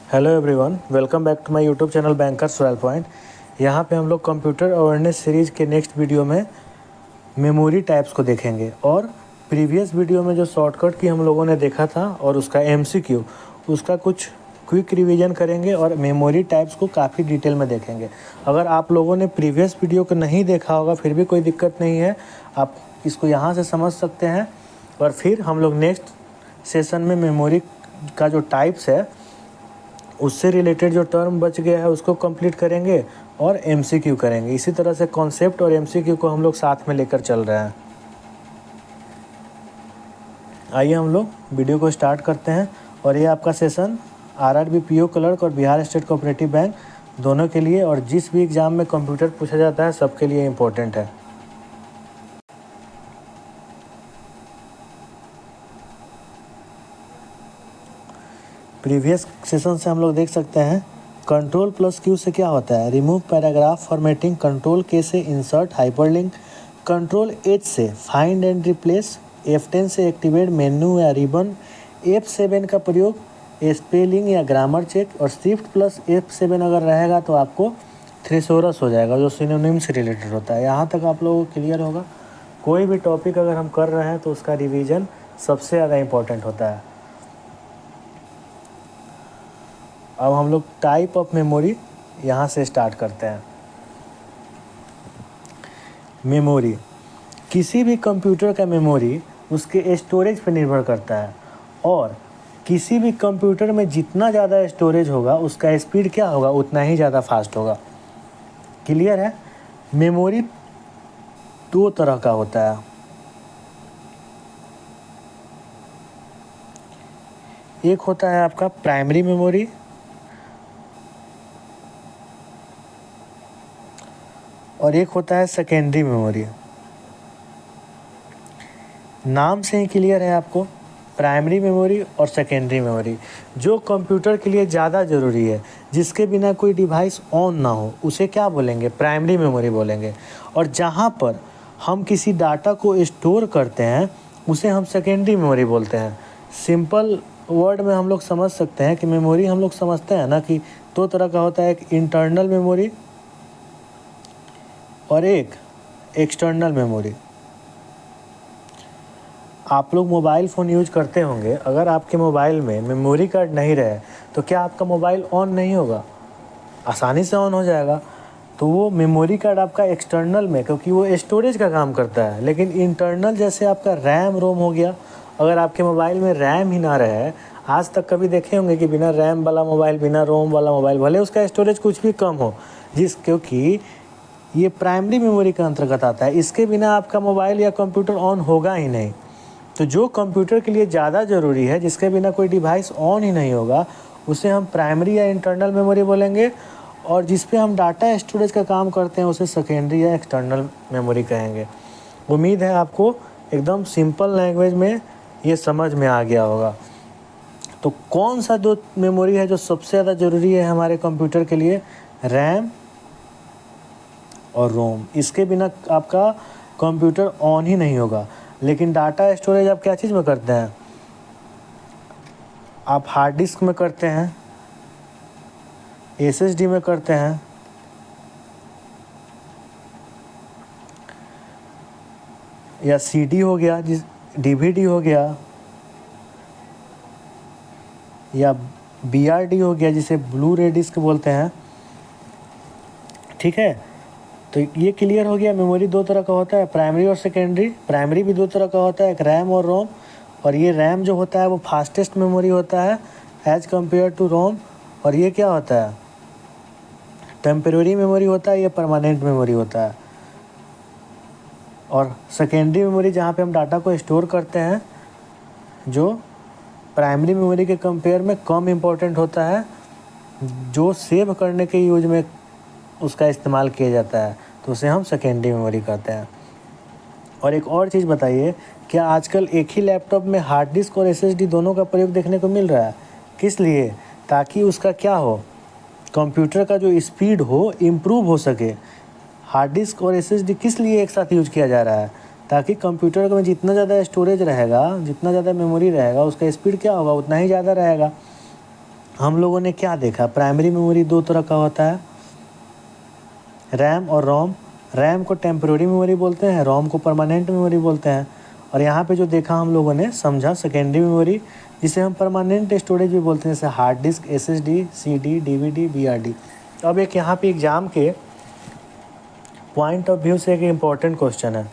Hello everyone, welcome back to my YouTube channel bankers royal point. यहाँ पे हम लोग कंप्यूटर अवेयरनेस सीरीज़ के नेक्स्ट वीडियो में मेमोरी टाइप्स को देखेंगे और प्रीवियस वीडियो में जो शॉर्टकट की हम लोगों ने देखा था और उसका एमसीक्यू, उसका कुछ क्विक रिवीजन करेंगे और मेमोरी टाइप्स को काफ़ी डिटेल में देखेंगे। अगर आप लोगों ने प्रीवियस वीडियो को नहीं देखा होगा फिर भी कोई दिक्कत नहीं है, आप इसको यहाँ से समझ सकते हैं और फिर हम लोग नेक्स्ट सेशन में मेमोरी का जो टाइप्स है उससे रिलेटेड जो टर्म बच गया है उसको कंप्लीट करेंगे और एमसीक्यू करेंगे। इसी तरह से कॉन्सेप्ट और एमसीक्यू को हम लोग साथ में लेकर चल रहे हैं। आइए हम लोग वीडियो को स्टार्ट करते हैं। और ये आपका सेशन आरआरबी पीओ क्लर्क और बिहार स्टेट कोऑपरेटिव बैंक दोनों के लिए और जिस भी एग्ज़ाम में कंप्यूटर पूछा जाता है सबके लिए इम्पोर्टेंट है। प्रीवियस सेशन से हम लोग देख सकते हैं कंट्रोल प्लस क्यू से क्या होता है, रिमूव पैराग्राफ फॉर्मेटिंग, कंट्रोल के से इंसर्ट हाइपरलिंक, कंट्रोल एच से फाइंड एंड रिप्लेस, F10 से एक्टिवेट मेन्यू या रिबन, F7 का प्रयोग स्पेलिंग या ग्रामर चेक और शिफ्ट प्लस F7 अगर रहेगा तो आपको थ्रेसोरस हो जाएगा जो सिनोनिम से रिलेटेड होता है। यहाँ तक आप लोगों को क्लियर होगा। कोई भी टॉपिक अगर हम कर रहे हैं तो उसका रिवीजन सबसे ज़्यादा इम्पोर्टेंट होता है। अब हम लोग टाइप ऑफ मेमोरी यहाँ से स्टार्ट करते हैं। मेमोरी, किसी भी कंप्यूटर का मेमोरी उसके स्टोरेज पर निर्भर करता है और किसी भी कंप्यूटर में जितना ज़्यादा स्टोरेज होगा उसका स्पीड क्या होगा, उतना ही ज़्यादा फास्ट होगा। क्लियर है। मेमोरी दो तरह का होता है, एक होता है आपका प्राइमरी मेमोरी और एक होता है सेकेंडरी मेमोरी। नाम से ही क्लियर है आपको, प्राइमरी मेमोरी और सेकेंडरी मेमोरी। जो कंप्यूटर के लिए ज़्यादा ज़रूरी है, जिसके बिना कोई डिवाइस ऑन ना हो, उसे क्या बोलेंगे, प्राइमरी मेमोरी बोलेंगे। और जहाँ पर हम किसी डाटा को स्टोर करते हैं उसे हम सेकेंडरी मेमोरी बोलते हैं। सिंपल वर्ड में हम लोग समझ सकते हैं कि मेमोरी हम लोग समझते हैं ना कि दो तरह का होता है, एक इंटरनल मेमोरी और एक एक्सटर्नल मेमोरी। आप लोग मोबाइल फ़ोन यूज करते होंगे, अगर आपके मोबाइल में मेमोरी कार्ड नहीं रहे तो क्या आपका मोबाइल ऑन नहीं होगा? आसानी से ऑन हो जाएगा। तो वो मेमोरी कार्ड आपका एक्सटर्नल में, क्योंकि वो स्टोरेज का काम करता है। लेकिन इंटरनल जैसे आपका रैम रोम हो गया, अगर आपके मोबाइल में रैम ही ना रहे, आज तक कभी देखे होंगे कि बिना रैम वाला मोबाइल, बिना रोम वाला मोबाइल, भले उसका स्टोरेज कुछ भी कम हो, क्योंकि ये प्राइमरी मेमोरी के अंतर्गत आता है। इसके बिना आपका मोबाइल या कंप्यूटर ऑन होगा ही नहीं। तो जो कंप्यूटर के लिए ज़्यादा ज़रूरी है, जिसके बिना कोई डिवाइस ऑन ही नहीं होगा, उसे हम प्राइमरी या इंटरनल मेमोरी बोलेंगे। और जिस पे हम डाटा स्टोरेज का काम करते हैं उसे सेकेंडरी या एक्सटर्नल मेमोरी कहेंगे। उम्मीद है आपको एकदम सिंपल लैंग्वेज में ये समझ में आ गया होगा। तो कौन सा दो मेमोरी है जो सबसे ज़्यादा ज़रूरी है हमारे कंप्यूटर के लिए, रैम और रोम। इसके बिना आपका कंप्यूटर ऑन ही नहीं होगा। लेकिन डाटा स्टोरेज आप क्या चीज़ में करते हैं, आप हार्ड डिस्क में करते हैं, एसएसडी में करते हैं, या सीडी हो गया, डीवीडी हो गया, या बीआरडी हो गया जिसे ब्लू रे डिस्क बोलते हैं। ठीक है, तो ये क्लियर हो गया। मेमोरी दो तरह का होता है, प्राइमरी और सेकेंडरी। प्राइमरी भी दो तरह का होता है, एक रैम और रोम। और ये रैम जो होता है वो फास्टेस्ट मेमोरी होता है एज कम्पेयर टू रोम। और ये क्या होता है, टेम्परेरी मेमोरी होता है, ये परमानेंट मेमोरी होता है। और सेकेंडरी मेमोरी जहाँ पे हम डाटा को स्टोर करते हैं, जो प्राइमरी मेमोरी के कंपेयर में कम इम्पोर्टेंट होता है, जो सेव करने के यूज में उसका इस्तेमाल किया जाता है, तो उसे हम सेकेंडरी मेमोरी कहते हैं। और एक और चीज़ बताइए, क्या आजकल एक ही लैपटॉप में हार्ड डिस्क और एसएसडी दोनों का प्रयोग देखने को मिल रहा है? किस लिए? ताकि उसका क्या हो, कंप्यूटर का जो स्पीड हो इम्प्रूव हो सके। हार्ड डिस्क और एसएसडी किस लिए एक साथ यूज किया जा रहा है? ताकि कंप्यूटर में जितना ज़्यादा स्टोरेज रहेगा, जितना ज़्यादा मेमोरी रहेगा, उसका स्पीड क्या होगा, उतना ही ज़्यादा रहेगा। हम लोगों ने क्या देखा, प्राइमरी मेमोरी दो तरह का होता है, रैम और रोम। रैम को टेम्प्रोरी मेमोरी बोलते हैं, रोम को परमानेंट मेमोरी बोलते हैं। और यहाँ पे जो देखा हम लोगों ने समझा सेकेंडरी मेमोरी, जिसे हम परमानेंट स्टोरेज भी बोलते हैं, जैसे hard disk, SSD, CD, DVD, BRD। अब एक यहाँ पे एग्ज़ाम के पॉइंट ऑफ व्यू से एक इम्पॉर्टेंट क्वेश्चन है।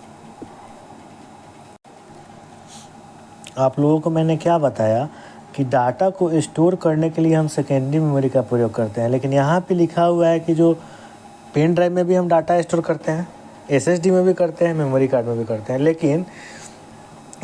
आप लोगों को मैंने क्या बताया कि डाटा को स्टोर करने के लिए हम सेकेंडरी मेमोरी का प्रयोग करते हैं, लेकिन यहाँ पे लिखा हुआ है कि जो पेन ड्राइव में भी हम डाटा स्टोर करते हैं, SSD में भी करते हैं, मेमोरी कार्ड में भी करते हैं, लेकिन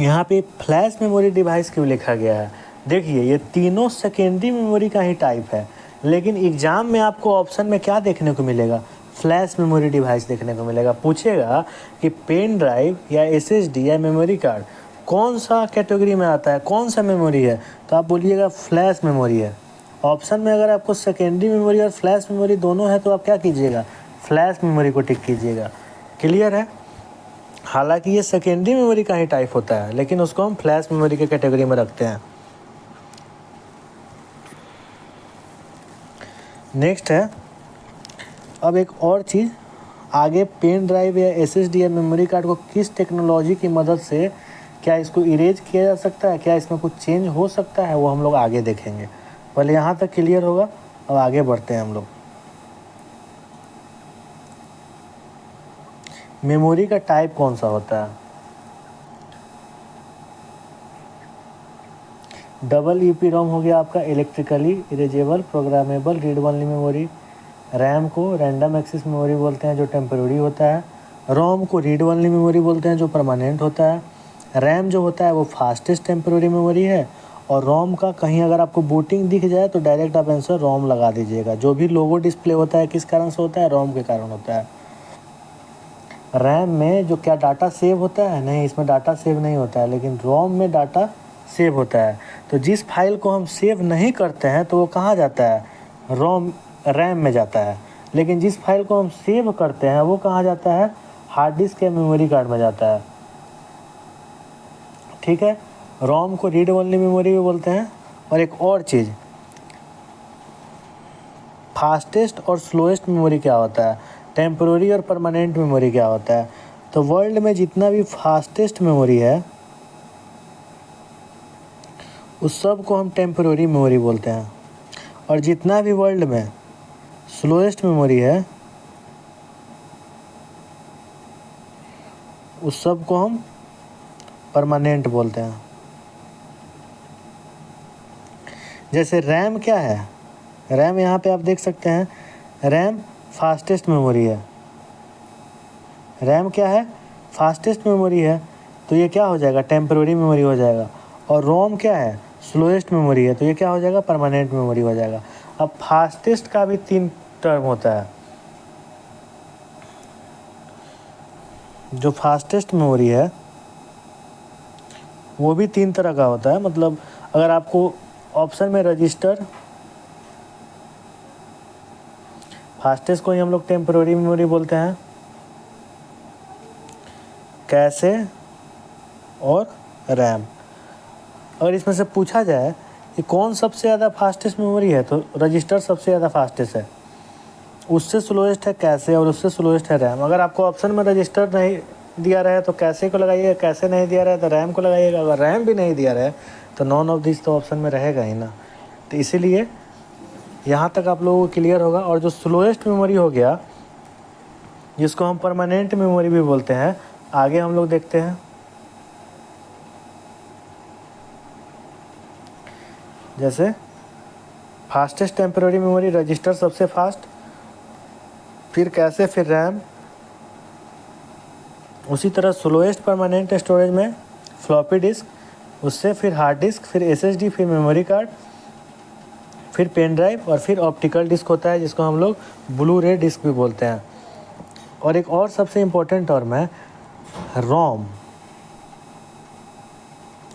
यहाँ पे फ्लैश मेमोरी डिवाइस क्यों लिखा गया है। देखिए ये तीनों सेकेंडरी मेमोरी का ही टाइप है, लेकिन एग्ज़ाम में आपको ऑप्शन में क्या देखने को मिलेगा, फ्लैश मेमोरी डिवाइस देखने को मिलेगा। पूछेगा कि पेन ड्राइव या SSD या मेमोरी कार्ड कौन सा कैटेगरी में आता है, कौन सा मेमोरी है, तो आप बोलिएगा फ्लैश मेमोरी है। ऑप्शन में अगर आपको सेकेंडरी मेमोरी और फ्लैश मेमोरी दोनों है तो आप क्या कीजिएगा, फ्लैश मेमोरी को टिक कीजिएगा। क्लियर है। हालांकि ये सेकेंडरी मेमोरी का ही टाइप होता है, लेकिन उसको हम फ्लैश मेमोरी के कैटेगरी में रखते हैं। नेक्स्ट है, अब एक और चीज़, आगे पेन ड्राइव या SSD या मेमोरी कार्ड को किस टेक्नोलॉजी की मदद से क्या इसको इरेज किया जा सकता है, क्या इसमें कुछ चेंज हो सकता है, वो हम लोग आगे देखेंगे। पहले यहाँ तक क्लियर होगा, अब आगे बढ़ते हैं हम लोग। मेमोरी का टाइप कौन सा होता है, डबल EPROM हो गया आपका, electrically erasable programmable read only memory. RAM को रैंडम एक्सेस मेमोरी बोलते हैं, जो टेम्पररी होता है। रोम को रीड ओनली मेमोरी बोलते हैं, जो परमानेंट होता है। रैम जो होता है वो फास्टेस्ट टेम्पररी मेमोरी है। और रोम का कहीं अगर आपको बूटिंग दिख जाए तो डायरेक्ट आप आंसर रोम लगा दीजिएगा। जो भी लोगो डिस्प्ले होता है किस कारण से होता है, रोम के कारण होता है। रैम में जो क्या डाटा सेव होता है, नहीं इसमें डाटा सेव नहीं होता है, लेकिन रोम में डाटा सेव होता है। तो जिस फाइल को हम सेव नहीं करते हैं तो वो कहाँ जाता है, रैम में जाता है। लेकिन जिस फाइल को हम सेव करते हैं वो कहाँ जाता है, हार्ड डिस्क या मेमोरी कार्ड में जाता है। ठीक है, रोम को रीड ओनली मेमोरी भी बोलते हैं। और एक और चीज़, फास्टेस्ट और स्लोएस्ट मेमोरी क्या होता है, टेम्पररी और परमानेंट मेमोरी क्या होता है। तो वर्ल्ड में जितना भी फास्टेस्ट मेमोरी है उस सब को हम टेम्पररी मेमोरी बोलते हैं, और जितना भी वर्ल्ड में स्लोएस्ट मेमोरी है उस सब को हम परमानेंट बोलते हैं। जैसे रैम क्या है, रैम यहाँ पे आप देख सकते हैं, रैम फास्टेस्ट मेमोरी है। रैम क्या है, फास्टेस्ट मेमोरी है, तो ये क्या हो जाएगा, टेम्पररी मेमोरी हो जाएगा। और रोम क्या है, स्लोएस्ट मेमोरी है, तो ये क्या हो जाएगा, परमानेंट मेमोरी हो जाएगा। अब फास्टेस्ट का भी 3 टर्म होता है। जो फास्टेस्ट मेमोरी है वो भी 3 तरह का होता है। मतलब अगर आपको ऑप्शन में रजिस्टर, फास्टेस्ट को ही हम लोग टेम्पररी मेमोरी बोलते हैं, कैसे और रैम। अगर इसमें से पूछा जाए कि कौन सबसे ज़्यादा फास्टेस्ट मेमोरी है, तो रजिस्टर सबसे ज़्यादा फास्टेस्ट है, उससे स्लोएस्ट है कैसे, और उससे स्लोएस्ट है रैम। अगर आपको ऑप्शन में रजिस्टर नहीं दिया रहे तो कैसे को लगाइएगा, कैसे नहीं दिया रहे तो रैम को लगाइएगा। अगर रैम भी नहीं दिया रहे तो नॉन ऑफ दिस तो ऑप्शन में रहेगा ही ना। तो इसीलिए यहाँ तक आप लोगों को क्लियर होगा। और जो स्लोएस्ट मेमोरी हो गया, जिसको हम परमानेंट मेमोरी भी बोलते हैं, आगे हम लोग देखते हैं। जैसे फास्टेस्ट टेम्पररी मेमोरी, रजिस्टर सबसे फास्ट, फिर कैसे, फिर रैम। उसी तरह स्लोएस्ट परमानेंट स्टोरेज में फ्लॉपी डिस्क, उससे फिर हार्ड डिस्क, फिर SSD, फिर मेमोरी कार्ड, फिर पेन ड्राइव, और फिर ऑप्टिकल डिस्क होता है जिसको हम लोग ब्लू रे डिस्क भी बोलते हैं। और एक और सबसे इम्पोर्टेंट टर्म है रोम,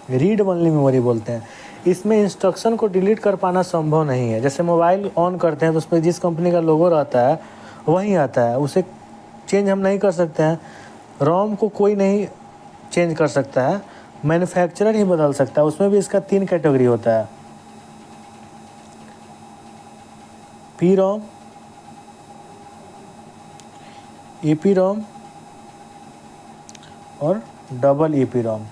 रीड ओनली मेमोरी बोलते हैं। इसमें इंस्ट्रक्शन को डिलीट कर पाना संभव नहीं है। जैसे मोबाइल ऑन करते हैं तो उस पर जिस कंपनी का लोगो रहता है वही आता है, उसे चेंज हम नहीं कर सकते हैं। रोम को कोई नहीं चेंज कर सकता है, मैन्युफैक्चरर ही बदल सकता है। उसमें भी इसका 3 कैटेगरी होता है, पी रोम, ईपी रोम और double EP ROM.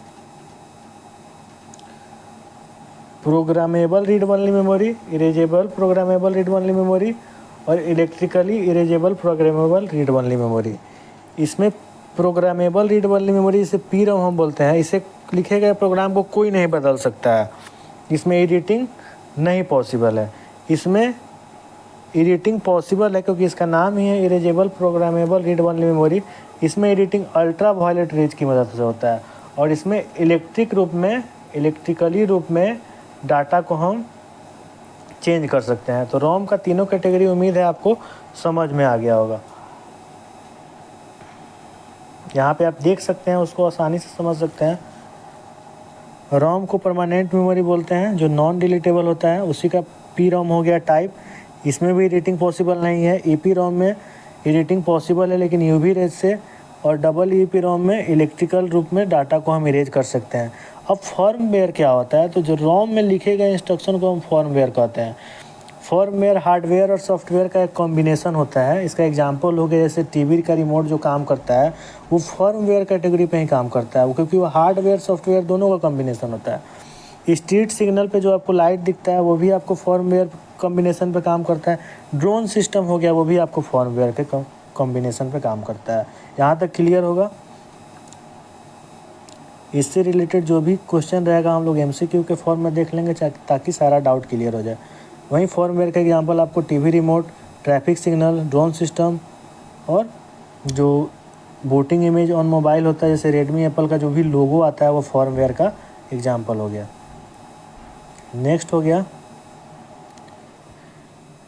Programmable read only memory, erasable programmable read only memory और electrically erasable programmable read only memory. इसमें प्रोग्रामेबल रीड ओनली मेमोरी, इसे पी रोम हम बोलते हैं, इसे लिखे गए प्रोग्राम को कोई नहीं बदल सकता है, इसमें एडिटिंग नहीं पॉसिबल है। इसमें एडिटिंग पॉसिबल है क्योंकि इसका नाम ही है erasable programmable read only memory. इसमें एडिटिंग अल्ट्रा वायलेट रेज की मदद से होता है और इसमें इलेक्ट्रिकली रूप में डाटा को हम चेंज कर सकते हैं। तो रोम का तीनों कैटेगरी उम्मीद है आपको समझ में आ गया होगा। यहाँ पे आप देख सकते हैं, उसको आसानी से समझ सकते हैं। रोम को परमानेंट मेमोरी बोलते हैं, जो नॉन डिलीटेबल होता है, उसी का पी रोम हो गया टाइप। इसमें भी एडिटिंग पॉसिबल नहीं है। ईपी रोम में एडिटिंग पॉसिबल है लेकिन यूवी रेज से, और डबल ईपी रोम में इलेक्ट्रिकल रूप में डाटा को हम इरेज कर सकते हैं। अब फर्मवेयर क्या होता है? तो जो रोम में लिखे गए इंस्ट्रक्शन को हम फर्मवेयर कहते हैं। फर्मवेयर हार्डवेयर और सॉफ्टवेयर का एक कॉम्बिनेशन होता है। इसका एग्जांपल हो गया जैसे टीवी का रिमोट जो काम करता है वो फर्मवेयर कैटेगरी पे ही काम करता है, वो क्योंकि वो हार्डवेयर सॉफ्टवेयर दोनों का कॉम्बिनेशन होता है। स्ट्रीट सिग्नल पे जो आपको लाइट दिखता है वो भी आपको फर्मवेयर कॉम्बिनेशन पे काम करता है। ड्रोन सिस्टम हो गया वो भी आपको फर्मवेयर के कॉम्बिनेशन पे काम करता है। यहाँ तक क्लियर होगा? इससे रिलेटेड जो भी क्वेश्चन रहेगा हम लोग एमसीक्यू के फॉर्म में देख लेंगे ताकि सारा डाउट क्लियर हो जाए। वहीं फर्मवेयर का एग्जांपल आपको TV remote, traffic signal, drone system और जो बूटिंग इमेज ऑन मोबाइल होता है जैसे रेडमी, एप्पल का जो भी लोगो आता है वो फर्मवेयर का एग्जांपल हो गया। नेक्स्ट हो गया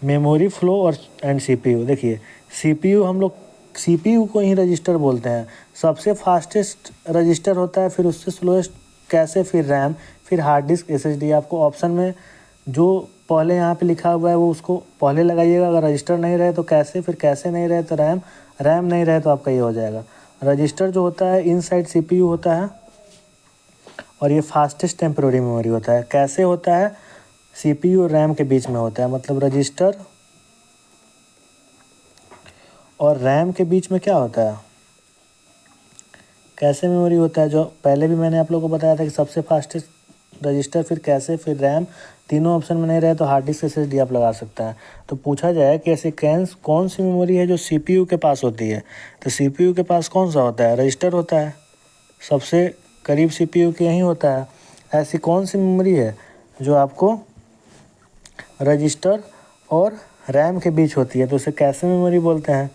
मेमोरी फ्लो और सीपीयू। देखिए सीपीयू हम लोग सीपीयू को ही रजिस्टर बोलते हैं। सबसे फास्टेस्ट रजिस्टर होता है, फिर उससे स्लोएस्ट कैसे, फिर रैम, फिर हार्ड डिस्क, एसएसडी। आपको ऑप्शन में जो पहले यहाँ पे लिखा हुआ है वो उसको पहले लगाइएगा। अगर रजिस्टर नहीं रहे तो कैसे, फिर कैसे नहीं रहे तो रैम, रैम नहीं रहे तो आपका ये हो जाएगा। रजिस्टर जो होता है इनसाइड सीपीयू होता है और ये फास्टेस्ट टेम्पररी मेमोरी होता है। कैसे होता है? सीपीयू और रैम के बीच में होता है, मतलब रजिस्टर और रैम के बीच में क्या होता है? कैसे मेमोरी होता है, जो पहले भी मैंने आप लोगों को बताया था कि सबसे फास्टेस्ट रजिस्टर, फिर कैसे, फिर रैम। तीनों ऑप्शन में नहीं रहे तो हार्ड डिस्क एसएसडी आप लगा सकते हैं। तो पूछा जाए कि ऐसी कौन सी मेमोरी है जो सीपीयू के पास होती है, तो सीपीयू के पास कौन सा होता है? रजिस्टर होता है, सबसे करीब सीपीयू के यही होता है। ऐसी कौन सी मेमोरी है जो आपको रजिस्टर और रैम के बीच होती है, तो उसे कैसे मेमोरी बोलते हैं।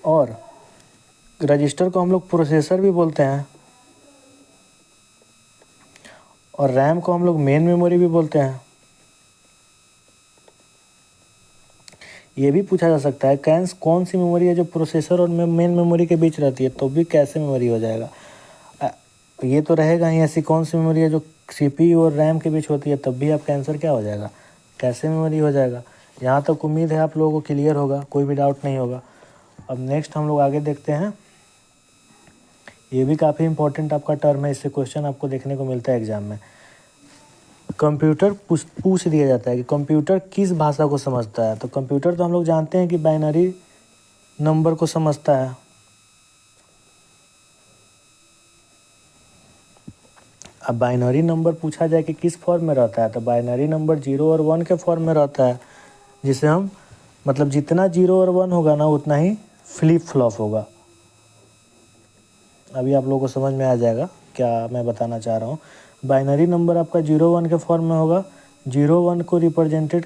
और रजिस्टर को हम लोग प्रोसेसर भी बोलते हैं और रैम को हम लोग मेन मेमोरी भी बोलते हैं। ये भी पूछा जा सकता है कौन सी मेमोरी है जो प्रोसेसर और मेन मेमोरी के बीच रहती है, तो भी कैसे मेमोरी हो जाएगा। ये तो रहेगा ही। ऐसी कौन सी मेमोरी है जो सीपीयू और रैम के बीच होती है, तब भी आपका आंसर क्या हो जाएगा? कैसे मेमोरी हो जाएगा। यहाँ तक उम्मीद है आप लोगों को क्लियर होगा, कोई भी डाउट नहीं होगा। अब नेक्स्ट हम लोग आगे देखते हैं। ये भी काफ़ी इंपॉर्टेंट आपका टर्म है, इससे क्वेश्चन आपको देखने को मिलता है एग्जाम में। कंप्यूटर पूछ दिया जाता है कि कंप्यूटर किस भाषा को समझता है। तो कंप्यूटर तो हम लोग जानते हैं कि बाइनरी नंबर को समझता है। अब बाइनरी नंबर पूछा जाए कि किस फॉर्म में रहता है, तो बाइनरी नंबर 0 और 1 के फॉर्म में रहता है, जिसे हम मतलब जितना 0 और 1 होगा ना उतना ही फ्लिप फ्लॉप होगा। अभी आप लोगों को समझ में आ जाएगा क्या मैं बताना चाह रहा हूँ। बाइनरी नंबर आपका 0-1 के फॉर्म में होगा। 0-1 को रिप्रेजेंटेड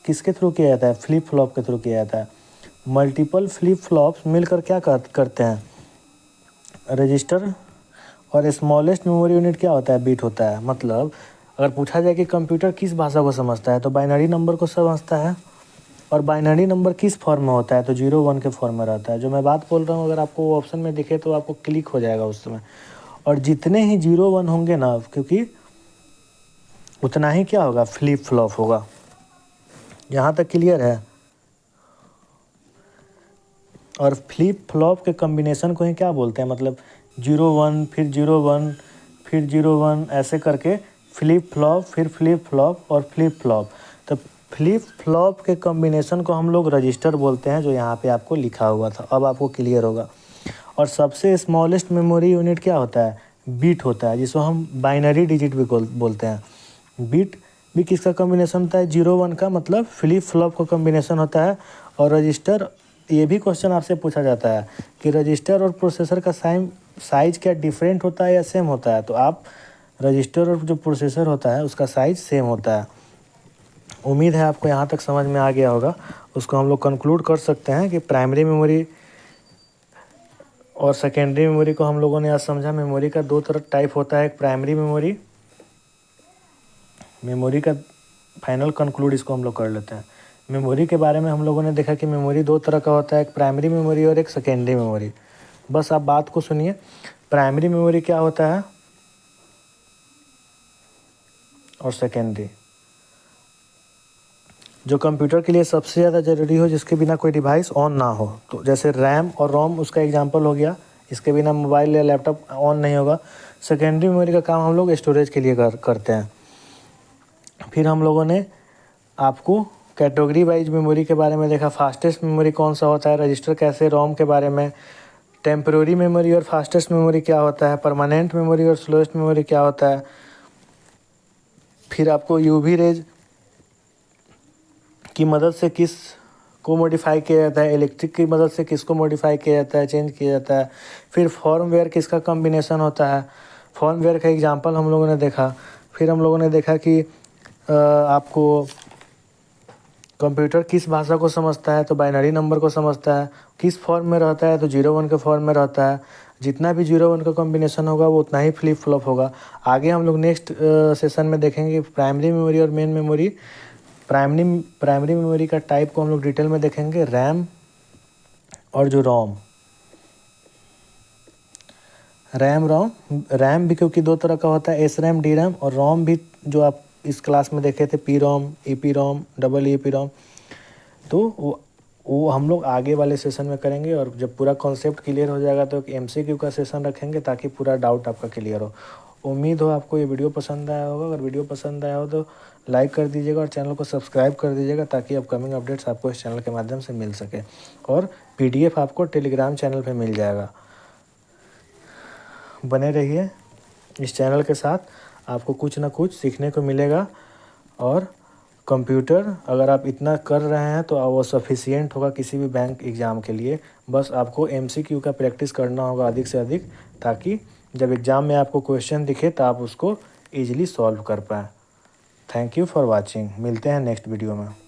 किसके थ्रू किया जाता है? फ्लिप फ्लॉप के थ्रू किया जाता है। मल्टीपल फ्लिप फ्लॉप्स मिलकर क्या करते हैं? रजिस्टर। और स्मॉलेस्ट मेमोरी यूनिट क्या होता है? बिट होता है। मतलब अगर पूछा जाए कि कंप्यूटर किस भाषा को समझता है, तो बाइनरी नंबर को समझता है। और बाइनरी नंबर किस फॉर्म में होता है? तो 0-1 के फॉर्म में रहता है। जो मैं बात बोल रहा हूँ अगर आपको वो ऑप्शन में दिखे तो आपको क्लिक हो जाएगा उस समय। और जितने ही 0-1 होंगे ना, क्योंकि उतना ही क्या होगा? फ्लिप फ्लॉप होगा। यहाँ तक क्लियर है? और फ्लिप फ्लॉप के कॉम्बिनेशन को ही क्या बोलते हैं? मतलब 0-1 फिर 0-1 फिर 0-1 ऐसे करके फ्लिप फ्लॉप, फिर फ्लिप फ्लॉप और फ्लिप फ्लॉप। तो फ्लिप फ्लॉप के कॉम्बिनेशन को हम लोग रजिस्टर बोलते हैं, जो यहाँ पे आपको लिखा हुआ था, अब आपको क्लियर होगा। और सबसे स्मॉलेस्ट मेमोरी यूनिट क्या होता है? बिट होता है, जिसको हम बाइनरी डिजिट भी बोलते हैं। बिट भी किसका कॉम्बिनेशन होता है? 0-1 का, मतलब फ्लिप फ्लॉप का कॉम्बिनेशन होता है। और रजिस्टर, ये भी क्वेश्चन आपसे पूछा जाता है कि रजिस्टर और प्रोसेसर का साइज क्या डिफरेंट होता है या सेम होता है? तो आप रजिस्टर और जो प्रोसेसर होता है उसका साइज सेम होता है। उम्मीद है आपको यहाँ तक समझ में आ गया होगा। उसको हम लोग कंक्लूड कर सकते हैं कि प्राइमरी मेमोरी और सेकेंडरी मेमोरी को हम लोगों ने आज समझा। मेमोरी का दो तरह टाइप होता है, एक प्राइमरी मेमोरी का फाइनल कंक्लूड इसको हम लोग कर लेते हैं। मेमोरी के बारे में हम लोगों ने देखा कि मेमोरी दो तरह का होता है, एक प्राइमरी मेमोरी और एक सेकेंडरी मेमोरी। बस आप बात को सुनिए। प्राइमरी मेमोरी क्या होता है और सेकेंडरी, जो कंप्यूटर के लिए सबसे ज़्यादा ज़रूरी हो, जिसके बिना कोई डिवाइस ऑन ना हो। तो जैसे रैम और रोम उसका एग्जांपल हो गया, इसके बिना मोबाइल या लैपटॉप ऑन नहीं होगा। सेकेंडरी मेमोरी का काम हम लोग स्टोरेज के लिए करते हैं। फिर हम लोगों ने आपको कैटेगरी वाइज मेमोरी के बारे में देखा, फास्टेस्ट मेमोरी कौन सा होता है, रजिस्टर कैसे, रोम के बारे में, टेम्पररी मेमोरी और फास्टेस्ट मेमोरी क्या होता है, परमानेंट मेमोरी और स्लोएस्ट मेमोरी क्या होता है। फिर आपको यूवी रेज की मदद से किस को मॉडिफाई किया जाता है, इलेक्ट्रिक की मदद से किसको मॉडिफाई किया जाता है, चेंज किया जाता है। फिर फॉर्मवेयर किसका कॉम्बिनेशन होता है, फॉर्मवेयर का एग्जांपल हम लोगों ने देखा। फिर हम लोगों ने देखा कि आपको कंप्यूटर किस भाषा को समझता है, तो बाइनरी नंबर को समझता है। किस फॉर्म में रहता है, तो 0-1 के फॉर्म में रहता है। जितना भी 0-1 का कॉम्बिनेशन होगा वो उतना ही फ्लिप फ्लॉप होगा। आगे हम लोग नेक्स्ट सेशन में देखेंगे प्राइमरी मेमोरी और मेन मेमोरी। प्राइमरी मेमोरी का टाइप को हम लोग डिटेल में देखेंगे, रैम और जो रोम। रैम भी क्योंकि दो तरह का होता है, एस रैम, डी रैम, और रोम भी जो आप इस क्लास में देखे थे, P ROM, E P ROM, double E P ROM. तो वो हम लोग आगे वाले सेशन में करेंगे। और जब पूरा कॉन्सेप्ट क्लियर हो जाएगा तो एक MCQ का सेशन रखेंगे, ताकि पूरा डाउट आपका क्लियर हो। उम्मीद हो आपको ये वीडियो पसंद आया होगा। अगर वीडियो पसंद आया हो तो लाइक कर दीजिएगा और चैनल को सब्सक्राइब कर दीजिएगा, ताकि अपकमिंग अपडेट्स आपको इस चैनल के माध्यम से मिल सके। और PDF आपको टेलीग्राम चैनल पर मिल जाएगा। बने रहिए इस चैनल के साथ, आपको कुछ ना कुछ सीखने को मिलेगा। और कंप्यूटर अगर आप इतना कर रहे हैं तो वो सफिशिएंट होगा किसी भी बैंक एग्ज़ाम के लिए। बस आपको MCQ का प्रैक्टिस करना होगा अधिक से अधिक, ताकि जब एग्ज़ाम में आपको क्वेश्चन दिखे तो आप उसको ईजिली सॉल्व कर पाएँ। Thank you for watching. मिलते हैं नेक्स्ट वीडियो में।